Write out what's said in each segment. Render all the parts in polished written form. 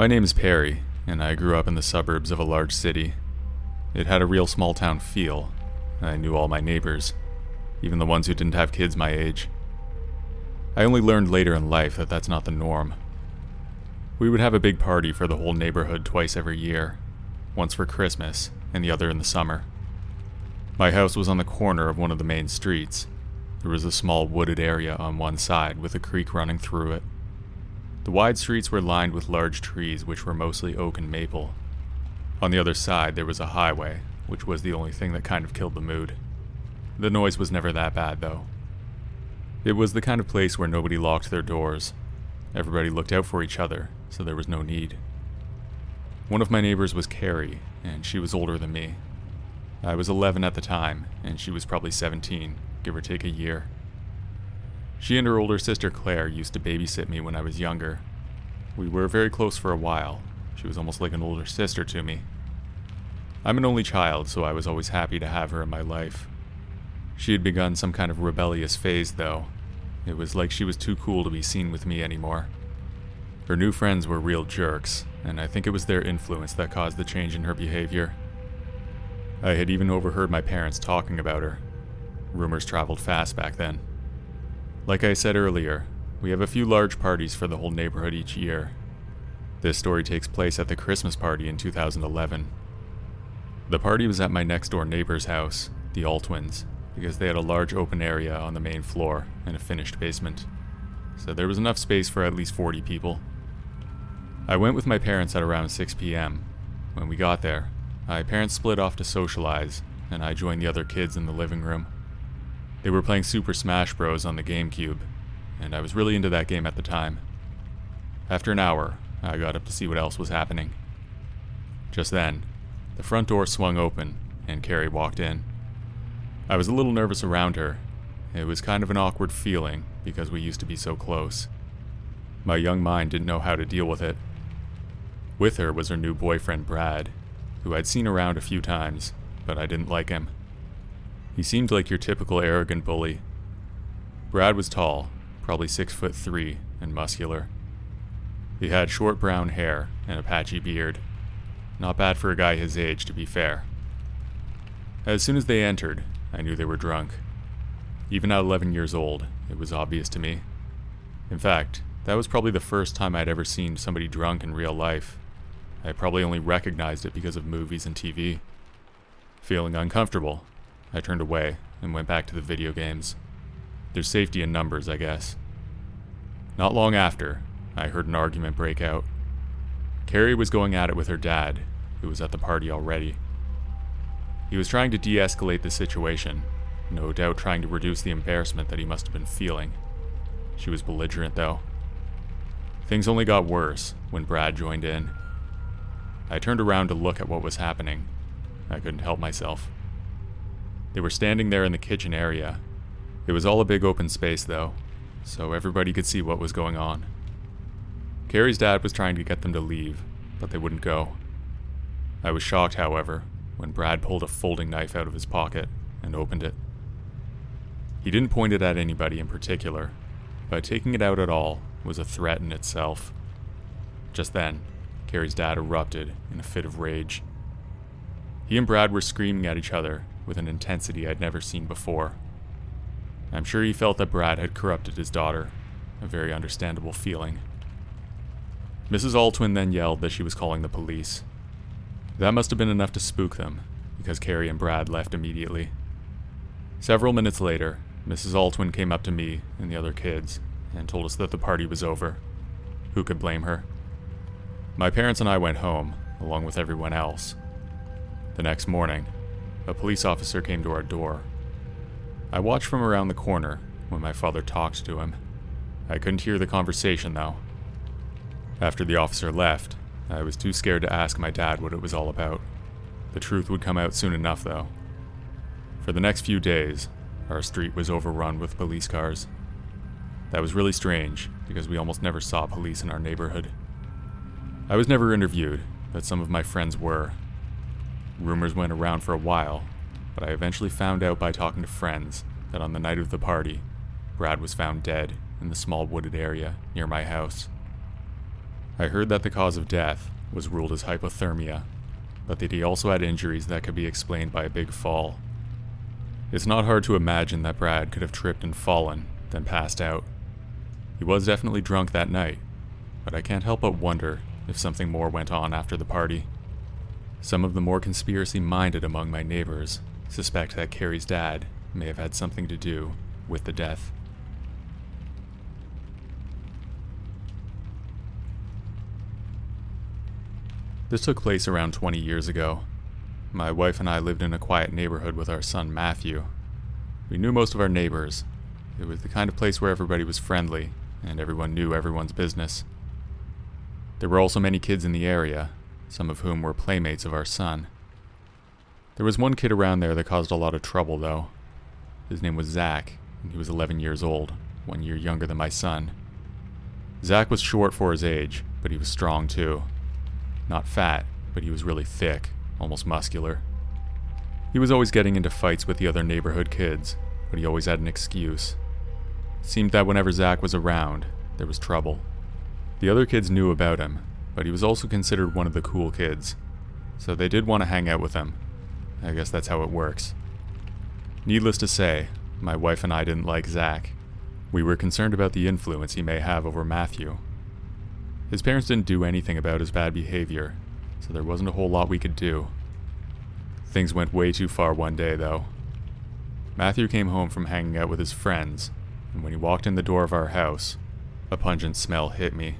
My name is Perry, and I grew up in the suburbs of a large city. It had a real small town feel. I knew all my neighbors, even the ones who didn't have kids my age. I only learned later in life that that's not the norm. We would have a big party for the whole neighborhood twice every year, once for Christmas and the other in the summer. My house was on the corner of one of the main streets. There was a small wooded area on one side with a creek running through it. The wide streets were lined with large trees which were mostly oak and maple. On the other side there was a highway, which was the only thing that kind of killed the mood. The noise was never that bad though. It was the kind of place where nobody locked their doors. Everybody looked out for each other, so there was no need. One of my neighbors was Carrie, and she was older than me. I was 11 at the time, and she was probably 17, give or take a year. She and her older sister Claire used to babysit me when I was younger. We were very close for a while. She was almost like an older sister to me. I'm an only child, so I was always happy to have her in my life. She had begun some kind of rebellious phase, though. It was like she was too cool to be seen with me anymore. Her new friends were real jerks, and I think it was their influence that caused the change in her behavior. I had even overheard my parents talking about her. Rumors traveled fast back then. Like I said earlier, we have a few large parties for the whole neighborhood each year. This story takes place at the Christmas party in 2011. The party was at my next door neighbor's house, the Altwins, because they had a large open area on the main floor and a finished basement. So there was enough space for at least 40 people. I went with my parents at around 6 p.m. When we got there, my parents split off to socialize, and I joined the other kids in the living room. They were playing Super Smash Bros. On the GameCube, and I was really into that game at the time. After an hour, I got up to see what else was happening. Just then, the front door swung open, and Carrie walked in. I was a little nervous around her. It was kind of an awkward feeling, because we used to be so close. My young mind didn't know how to deal with it. With her was her new boyfriend Brad, who I'd seen around a few times, but I didn't like him. He seemed like your typical arrogant bully. Brad was tall, probably 6'3", and muscular. He had short brown hair and a patchy beard. Not bad for a guy his age, to be fair. As soon as they entered, I knew they were drunk. Even at 11 years old, it was obvious to me. In fact, that was probably the first time I'd ever seen somebody drunk in real life. I probably only recognized it because of movies and TV. Feeling uncomfortable, I turned away and went back to the video games. There's safety in numbers, I guess. Not long after, I heard an argument break out. Carrie was going at it with her dad, who was at the party already. He was trying to de-escalate the situation, no doubt trying to reduce the embarrassment that he must have been feeling. She was belligerent, though. Things only got worse when Brad joined in. I turned around to look at what was happening. I couldn't help myself. They were standing there in the kitchen area. It was all a big open space, though, so everybody could see what was going on. Carrie's dad was trying to get them to leave, but they wouldn't go. I was shocked, however, when Brad pulled a folding knife out of his pocket and opened it. He didn't point it at anybody in particular, but taking it out at all was a threat in itself. Just then, Carrie's dad erupted in a fit of rage. He and Brad were screaming at each other with an intensity I'd never seen before. I'm sure he felt that Brad had corrupted his daughter, a very understandable feeling. Mrs. Altwin then yelled that she was calling the police. That must have been enough to spook them, because Carrie and Brad left immediately. Several minutes later, Mrs. Altwin came up to me and the other kids and told us that the party was over. Who could blame her? My parents and I went home, along with everyone else. The next morning, a police officer came to our door. I watched from around the corner when my father talked to him. I couldn't hear the conversation, though. After the officer left, I was too scared to ask my dad what it was all about. The truth would come out soon enough, though. For the next few days, our street was overrun with police cars. That was really strange, because we almost never saw police in our neighborhood. I was never interviewed, but some of my friends were. Rumors went around for a while, but I eventually found out by talking to friends that on the night of the party, Brad was found dead in the small wooded area near my house. I heard that the cause of death was ruled as hypothermia, but that he also had injuries that could be explained by a big fall. It's not hard to imagine that Brad could have tripped and fallen, then passed out. He was definitely drunk that night, but I can't help but wonder if something more went on after the party. Some of the more conspiracy-minded among my neighbors suspect that Carrie's dad may have had something to do with the death. This took place around 20 years ago. My wife and I lived in a quiet neighborhood with our son Matthew. We knew most of our neighbors. It was the kind of place where everybody was friendly, and everyone knew everyone's business. There were also many kids in the area, some of whom were playmates of our son. There was one kid around there that caused a lot of trouble, though. His name was Zach, and he was 11 years old, 1 year younger than my son. Zach was short for his age, but he was strong too. Not fat, but he was really thick, almost muscular. He was always getting into fights with the other neighborhood kids, but he always had an excuse. It seemed that whenever Zach was around, there was trouble. The other kids knew about him, but he was also considered one of the cool kids, so they did want to hang out with him. I guess that's how it works. Needless to say, my wife and I didn't like Zach. We were concerned about the influence he may have over Matthew. His parents didn't do anything about his bad behavior, so there wasn't a whole lot we could do. Things went way too far one day, though. Matthew came home from hanging out with his friends, and when he walked in the door of our house, a pungent smell hit me.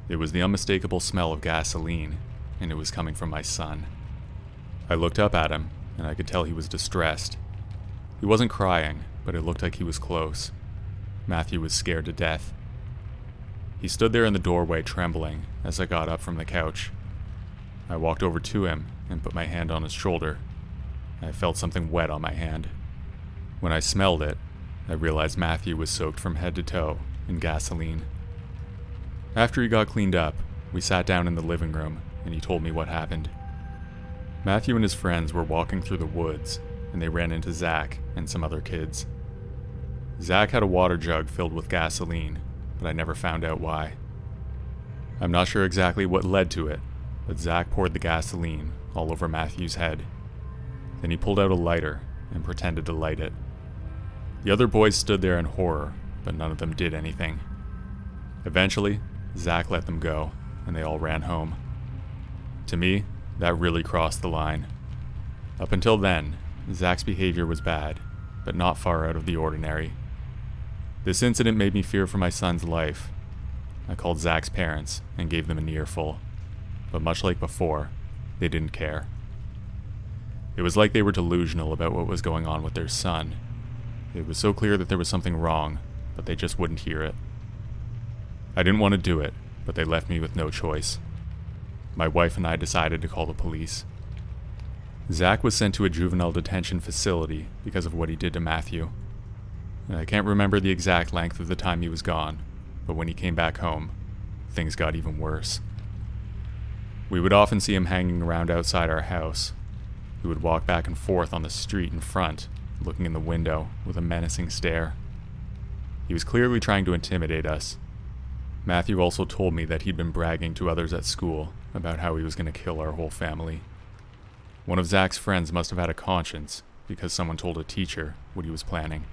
It was the unmistakable smell of gasoline, and it was coming from my son. I looked up at him, and I could tell he was distressed. He wasn't crying, but it looked like he was close. Matthew was scared to death. He stood there in the doorway trembling as I got up from the couch. I walked over to him and put my hand on his shoulder. I felt something wet on my hand. When I smelled it, I realized Matthew was soaked from head to toe in gasoline. After he got cleaned up, we sat down in the living room and he told me what happened. Matthew and his friends were walking through the woods and they ran into Zach and some other kids. Zach had a water jug filled with gasoline, but I never found out why. I'm not sure exactly what led to it, but Zach poured the gasoline all over Matthew's head. Then he pulled out a lighter and pretended to light it. The other boys stood there in horror, but none of them did anything. Eventually, Zach let them go, and they all ran home. To me, that really crossed the line. Up until then, Zach's behavior was bad, but not far out of the ordinary. This incident made me fear for my son's life. I called Zach's parents and gave them an earful, but much like before, they didn't care. It was like they were delusional about what was going on with their son. It was so clear that there was something wrong, but they just wouldn't hear it. I didn't want to do it, but they left me with no choice. My wife and I decided to call the police. Zach was sent to a juvenile detention facility because of what he did to Matthew. I can't remember the exact length of the time he was gone, but when he came back home, things got even worse. We would often see him hanging around outside our house. He would walk back and forth on the street in front, looking in the window with a menacing stare. He was clearly trying to intimidate us. Matthew also told me that he'd been bragging to others at school about how he was going to kill our whole family. One of Zach's friends must have had a conscience because someone told a teacher what he was planning.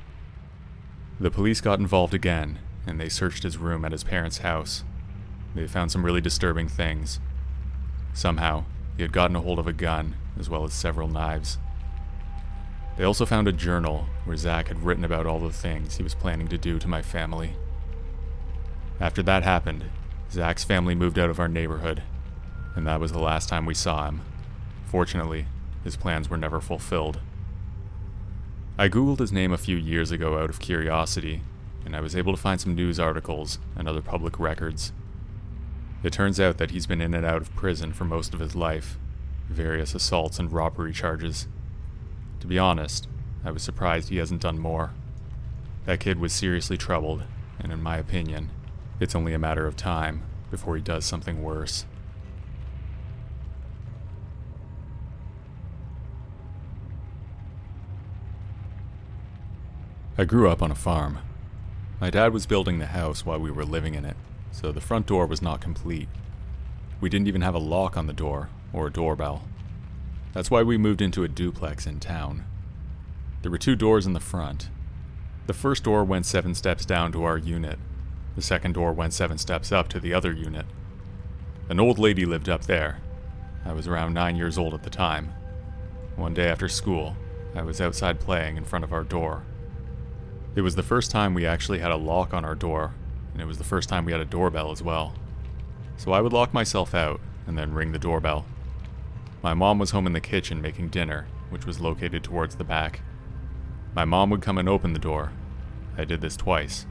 The police got involved again, and they searched his room at his parents' house. They found some really disturbing things. Somehow, he had gotten a hold of a gun, as well as several knives. They also found a journal where Zach had written about all the things he was planning to do to my family. After that happened, Zach's family moved out of our neighborhood, and that was the last time we saw him. Fortunately, his plans were never fulfilled. I googled his name a few years ago out of curiosity, and I was able to find some news articles and other public records. It turns out that he's been in and out of prison for most of his life, various assaults and robbery charges. To be honest, I was surprised he hasn't done more. That kid was seriously troubled, and in my opinion, it's only a matter of time before he does something worse. I grew up on a farm. My dad was building the house while we were living in it, so the front door was not complete. We didn't even have a lock on the door or a doorbell. That's why we moved into a duplex in town. There were 2 doors in the front. The first door went 7 steps down to our unit. The second door went 7 steps up to the other unit. An old lady lived up there. I was around 9 years old at the time. One day after school, I was outside playing in front of our door. It was the first time we actually had a lock on our door, and it was the first time we had a doorbell as well. So I would lock myself out and then ring the doorbell. My mom was home in the kitchen making dinner, which was located towards the back. My mom would come and open the door. I did this twice.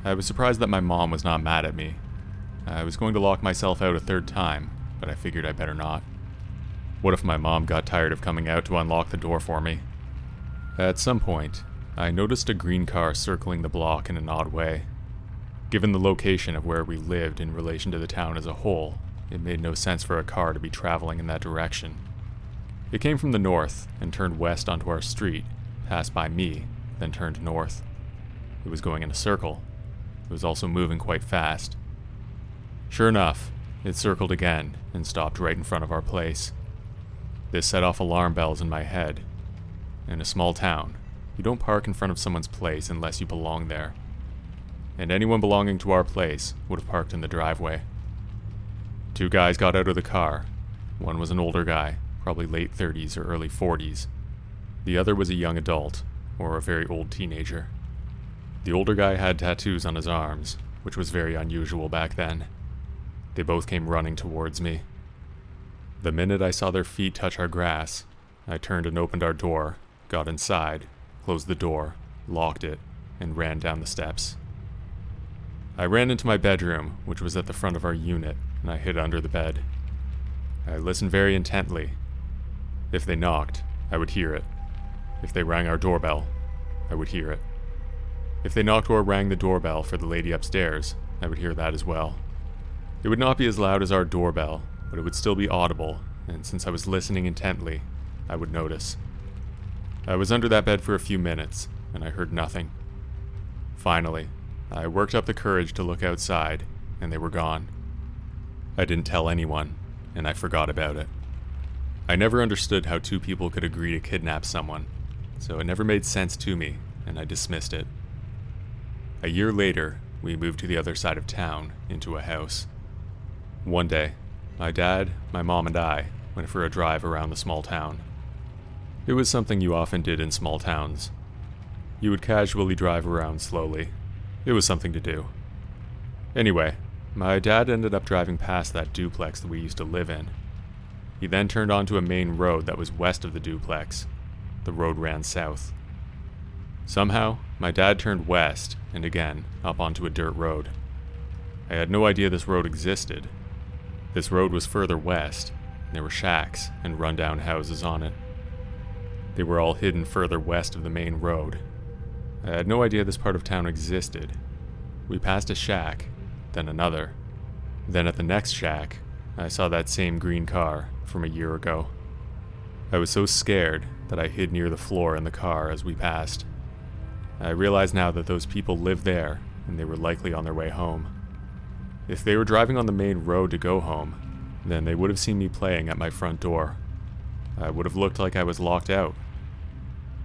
I was surprised that my mom was not mad at me. I was going to lock myself out a 3rd time, but I figured I better not. What if my mom got tired of coming out to unlock the door for me? At some point, I noticed a green car circling the block in an odd way. Given the location of where we lived in relation to the town as a whole, it made no sense for a car to be traveling in that direction. It came from the north and turned west onto our street, passed by me, then turned north. It was going in a circle. It was also moving quite fast. Sure enough, it circled again and stopped right in front of our place. This set off alarm bells in my head. In a small town, you don't park in front of someone's place unless you belong there. And anyone belonging to our place would have parked in the driveway. 2 guys got out of the car. One was an older guy, probably late 30s or early 40s. The other was a young adult, or a very old teenager. The older guy had tattoos on his arms, which was very unusual back then. They both came running towards me. The minute I saw their feet touch our grass, I turned and opened our door, got inside, closed the door, locked it, and ran down the steps. I ran into my bedroom, which was at the front of our unit, and I hid under the bed. I listened very intently. If they knocked, I would hear it. If they rang our doorbell, I would hear it. If they knocked or rang the doorbell for the lady upstairs, I would hear that as well. It would not be as loud as our doorbell, but it would still be audible, and since I was listening intently, I would notice. I was under that bed for a few minutes, and I heard nothing. Finally, I worked up the courage to look outside, and they were gone. I didn't tell anyone, and I forgot about it. I never understood how 2 people could agree to kidnap someone, so it never made sense to me, and I dismissed it. A year later, we moved to the other side of town, into a house. One day, my dad, my mom, and I went for a drive around the small town. It was something you often did in small towns. You would casually drive around slowly. It was something to do. Anyway, my dad ended up driving past that duplex that we used to live in. He then turned onto a main road that was west of the duplex. The road ran south. Somehow, my dad turned west, and again, up onto a dirt road. I had no idea this road existed. This road was further west, and there were shacks and rundown houses on it. They were all hidden further west of the main road. I had no idea this part of town existed. We passed a shack, then another. Then at the next shack, I saw that same green car from a year ago. I was so scared that I hid near the floor in the car as we passed. I realize now that those people lived there, and they were likely on their way home. If they were driving on the main road to go home, then they would have seen me playing at my front door. I would have looked like I was locked out.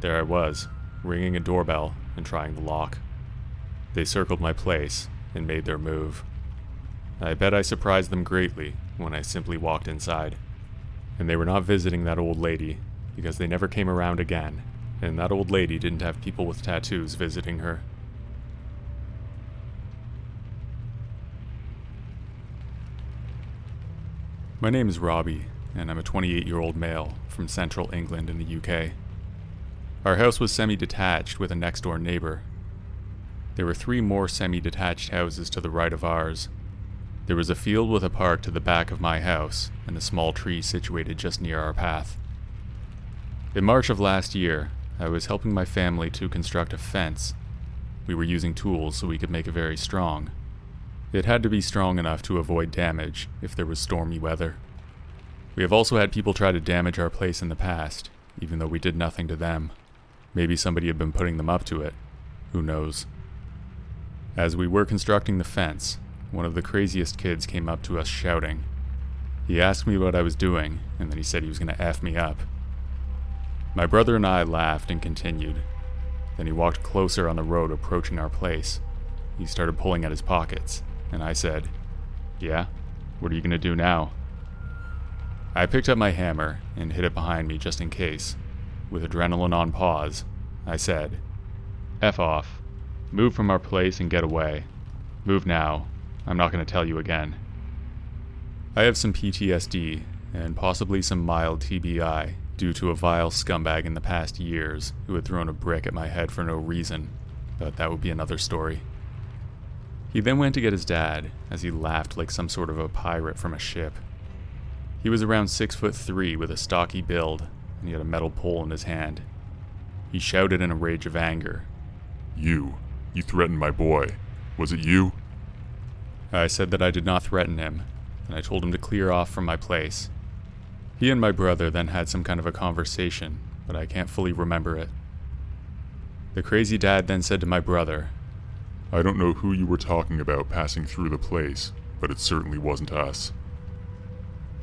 There I was, ringing a doorbell and trying the lock. They circled my place and made their move. I bet I surprised them greatly when I simply walked inside. And they were not visiting that old lady, because they never came around again, and that old lady didn't have people with tattoos visiting her. My name is Robbie, and I'm a 28-year-old male from central England in the UK. Our house was semi-detached with a next-door neighbor. There were 3 more semi-detached houses to the right of ours. There was a field with a park to the back of my house, and a small tree situated just near our path. In March of last year, I was helping my family to construct a fence. We were using tools so we could make it very strong. It had to be strong enough to avoid damage if there was stormy weather. We have also had people try to damage our place in the past, even though we did nothing to them. Maybe somebody had been putting them up to it. Who knows? As we were constructing the fence, one of the craziest kids came up to us shouting. He asked me what I was doing, and then he said he was going to F me up. My brother and I laughed and continued. Then he walked closer on the road approaching our place. He started pulling at his pockets, and I said, "Yeah? What are you going to do now?" I picked up my hammer and hid it behind me just in case. With adrenaline on pause, I said, "F off. Move from our place and get away. Move now. I'm not going to tell you again." I have some PTSD and possibly some mild TBI due to a vile scumbag in the past years who had thrown a brick at my head for no reason, but that would be another story. He then went to get his dad, as he laughed like some sort of a pirate from a ship. He was around 6'3" with a stocky build, and he had a metal pole in his hand. He shouted in a rage of anger, You threatened my boy. Was it you?" I said that I did not threaten him, and I told him to clear off from my place. He and my brother then had some kind of a conversation, but I can't fully remember it. The crazy dad then said to my brother, "I don't know who you were talking about passing through the place, but it certainly wasn't us."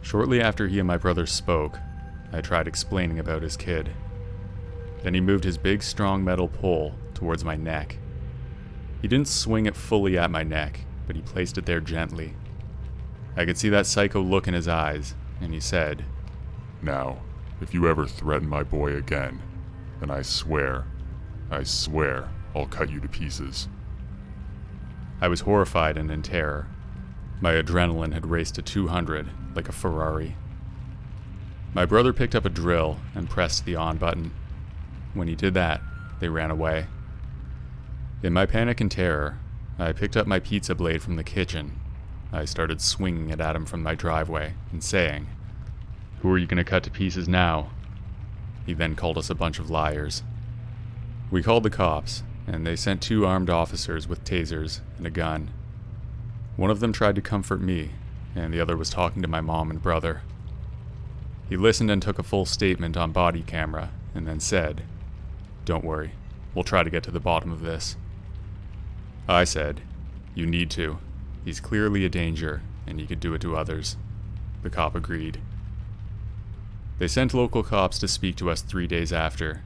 Shortly after he and my brother spoke, I tried explaining about his kid. Then he moved his big, strong metal pole towards my neck. He didn't swing it fully at my neck, but he placed it there gently. I could see that psycho look in his eyes, and he said, "Now, if you ever threaten my boy again, then I swear I'll cut you to pieces." I was horrified and in terror. My adrenaline had raced to 200, like a Ferrari. My brother picked up a drill and pressed the on button. When he did that, they ran away. In my panic and terror, I picked up my pizza blade from the kitchen. I started swinging it at him from my driveway and saying, "Who are you going to cut to pieces now?" He then called us a bunch of liars. We called the cops, and they sent 2 armed officers with tasers and a gun. One of them tried to comfort me, and the other was talking to my mom and brother. He listened and took a full statement on body camera, and then said, "Don't worry, we'll try to get to the bottom of this." I said, "You need to. He's clearly a danger, and he could do it to others." The cop agreed. They sent local cops to speak to us 3 days after.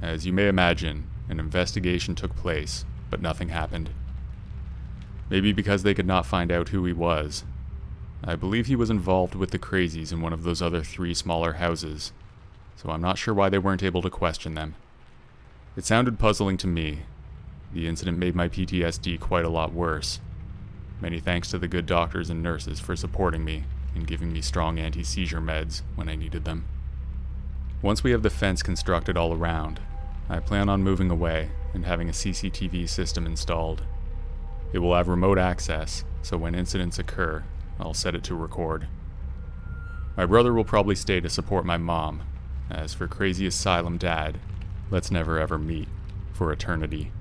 As you may imagine, an investigation took place, but nothing happened. Maybe because they could not find out who he was. I believe he was involved with the crazies in one of those other 3 smaller houses, so I'm not sure why they weren't able to question them. It sounded puzzling to me. The incident made my PTSD quite a lot worse. Many thanks to the good doctors and nurses for supporting me and giving me strong anti-seizure meds when I needed them. Once we have the fence constructed all around, I plan on moving away and having a CCTV system installed. It will have remote access, so when incidents occur, I'll set it to record. My brother will probably stay to support my mom. As for crazy Asylum Dad, let's never ever meet for eternity.